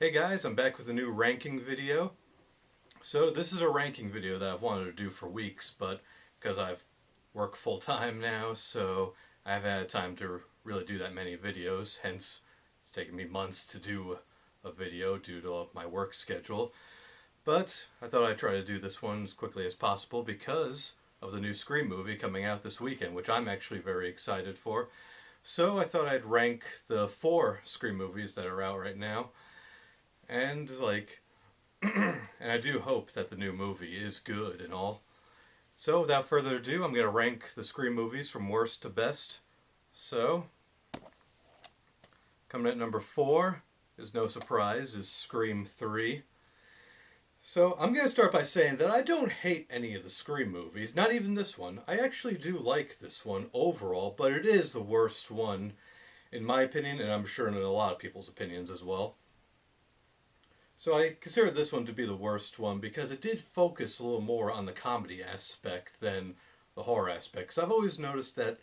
Hey guys, I'm back with a new ranking video. So this is a ranking video that I've wanted to do for weeks, but because I've worked full time now, so I haven't had time to really do that many videos. Hence, it's taken me months to do a video due to my work schedule. But I thought I'd try to do this one as quickly as possible because of the new Scream movie coming out this weekend, which I'm actually very excited for. So I thought I'd rank the 4 Scream movies that are out right now. And and I do hope that the new movie is good and all. So without further ado, I'm going to rank the Scream movies from worst to best. So, coming at number 4 is no surprise, is Scream 3. So I'm going to start by saying that I don't hate any of the Scream movies, not even this one. I actually do like this one overall, but it is the worst one in my opinion, and I'm sure in a lot of people's opinions as well. So I consider this one to be the worst one because it did focus a little more on the comedy aspect than the horror aspect. Because I've always noticed that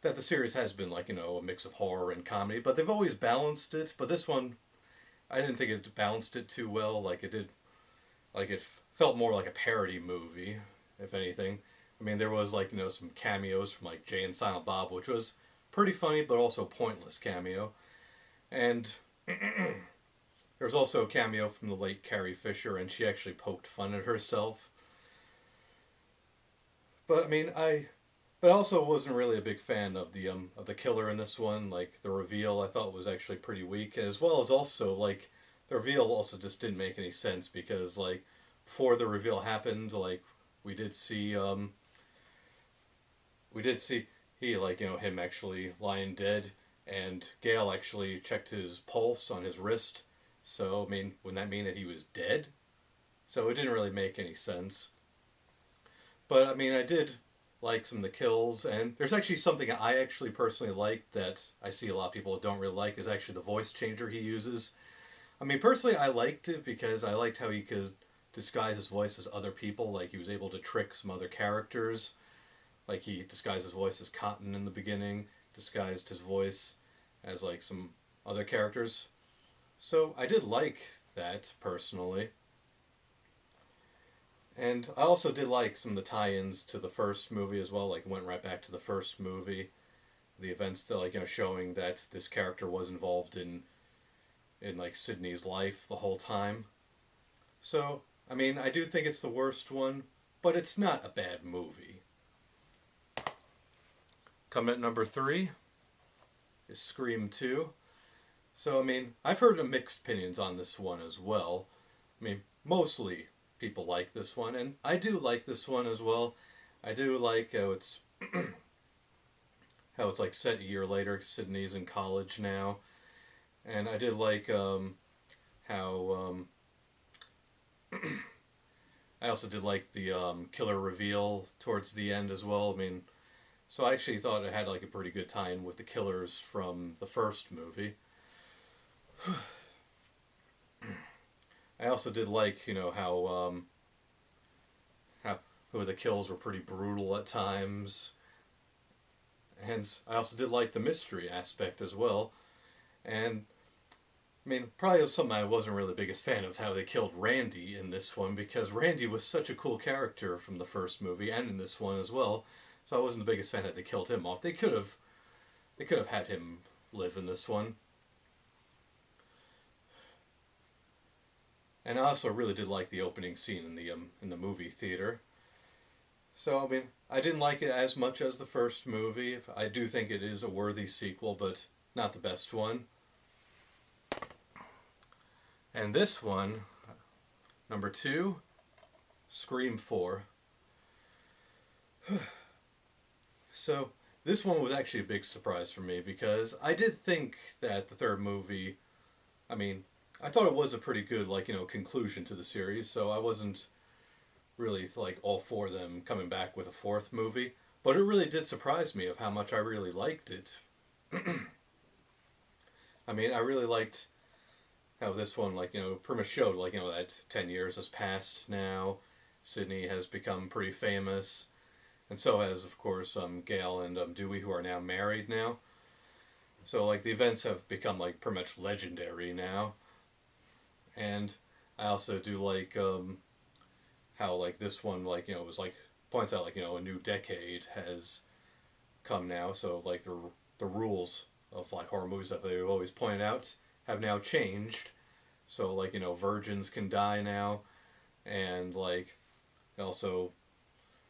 the series has been a mix of horror and comedy, but they've always balanced it. But this one, I didn't think it balanced it too well. It felt more like a parody movie, if anything. I mean, there was some cameos from like Jay and Silent Bob, which was pretty funny but also pointless cameo, and there was also a cameo from the late Carrie Fisher, and she actually poked fun at herself. But I mean, but I also wasn't really a big fan of the killer in this one. Like the reveal, I thought was actually pretty weak, as well as also the reveal also just didn't make any sense because before the reveal happened, we did see we did see him actually lying dead, and Gale actually checked his pulse on his wrist. So I mean, wouldn't that mean that he was dead? So it didn't really make any sense. But I mean, I did like some of the kills, and there's actually something I actually personally like that I see a lot of people don't really like is actually the voice changer he uses. I mean, personally, I liked it because I liked how he could disguise his voice as other people. Like he was able to trick some other characters. Like he disguised his voice as Cotton in the beginning, disguised his voice as some other characters. So I did like that personally. And I also did like some of the tie-ins to the first movie as well. Like went right back to the first movie, the events to showing that this character was involved in Sydney's life the whole time. So I mean, I do think it's the worst one, but it's not a bad movie. Coming at number 3 is Scream 2. So I mean, I've heard mixed opinions on this one as well. I mean, mostly people like this one, and I do like this one as well. I do like how it's set a year later. Sydney's in college now, and I did like how I also did like the killer reveal towards the end as well. I mean, so I actually thought it had a pretty good tie-in with the killers from the first movie. I also did like how who the kills were pretty brutal at times. Hence, I also did like the mystery aspect as well. And I mean, probably something I wasn't really the biggest fan of how they killed Randy in this one because Randy was such a cool character from the first movie and in this one as well. So I wasn't the biggest fan that they killed him off. They could have had him live in this one. And I also really did like the opening scene in the movie theater. So I mean, I didn't like it as much as the first movie. I do think it is a worthy sequel, but not the best one. And this one, number 2, Scream 4. So this one was actually a big surprise for me because I did think that the third movie, I mean, I thought it was a pretty good conclusion to the series, so I wasn't really all for them coming back with a fourth movie. But it really did surprise me of how much I really liked it. I mean, I really liked how this one pretty much showed that 10 years has passed now. Sydney has become pretty famous, and so has of course Gale and Dewey, who are now married now. So the events have become pretty much legendary now. And I also do like how like this one like it was like points out like a new decade has come now, so like the rules of like horror movies that they've always pointed out have now changed. So like virgins can die now, and like also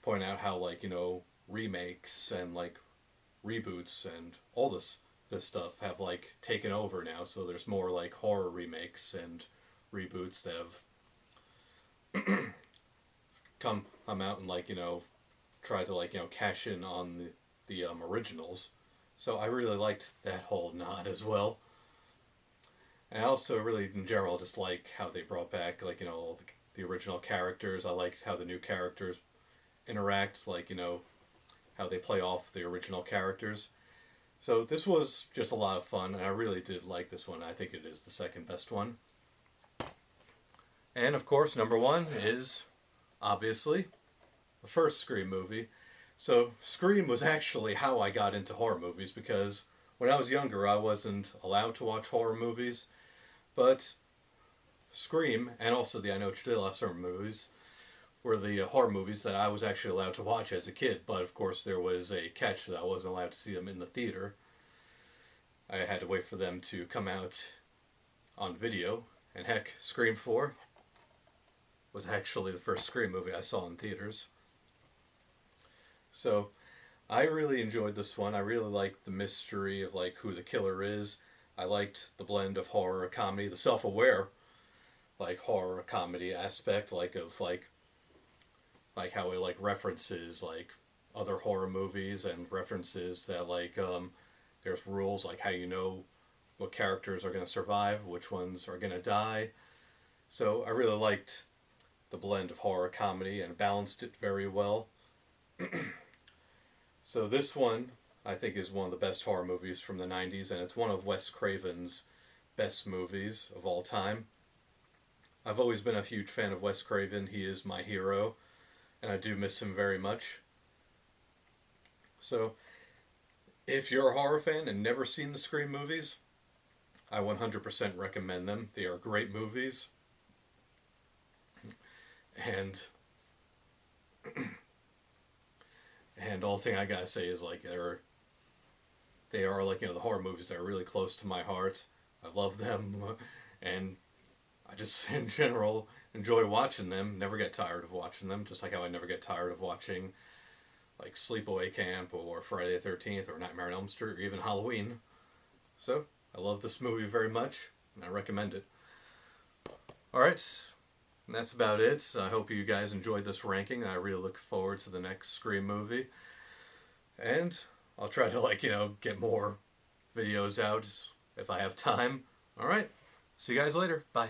point out how like remakes and like reboots and all this stuff have like taken over now. So there's more like horror remakes and reboots that have come out and like try to like cash in on the originals. So I really liked that whole nod as well. And I also really in general just like how they brought back like all the original characters. I liked how the new characters interact, like how they play off the original characters. So this was just a lot of fun, and I really did like this one. I think it is the second best one. And of course, number one is obviously the first Scream movie. So Scream was actually how I got into horror movies, because when I was younger I wasn't allowed to watch horror movies, but Scream and also the I Know What You Did Last Summer movies were the horror movies that I was actually allowed to watch as a kid. But of course there was a catch that I wasn't allowed to see them in the theater. I had to wait for them to come out on video. And heck, Scream 4 was actually the first Scream movie I saw in theaters. So I really enjoyed this one. I really liked the mystery of like who the killer is. I liked the blend of horror comedy, the self-aware like horror comedy aspect, like of like how it like references like other horror movies, and references that like there's rules like how what characters are going to survive, which ones are going to die. So I really liked the blend of horror comedy and balanced it very well. So this one I think is one of the best horror movies from the 90s, and it's one of Wes Craven's best movies of all time. I've always been a huge fan of Wes Craven. He is my hero, and I do miss him very much. So if you're a horror fan and never seen the Scream movies, I 100% recommend them. They are great movies. And all thing I gotta say is like they are like the horror movies that are really close to my heart. I love them, and I just in general enjoy watching them. Never get tired of watching them. Just like how I never get tired of watching like Sleepaway Camp or Friday the 13th or Nightmare on Elm Street or even Halloween. So I love this movie very much, and I recommend it. Alright, and that's about it. I hope you guys enjoyed this ranking. I really look forward to the next Scream movie. And I'll try to get more videos out if I have time. Alright, see you guys later. Bye.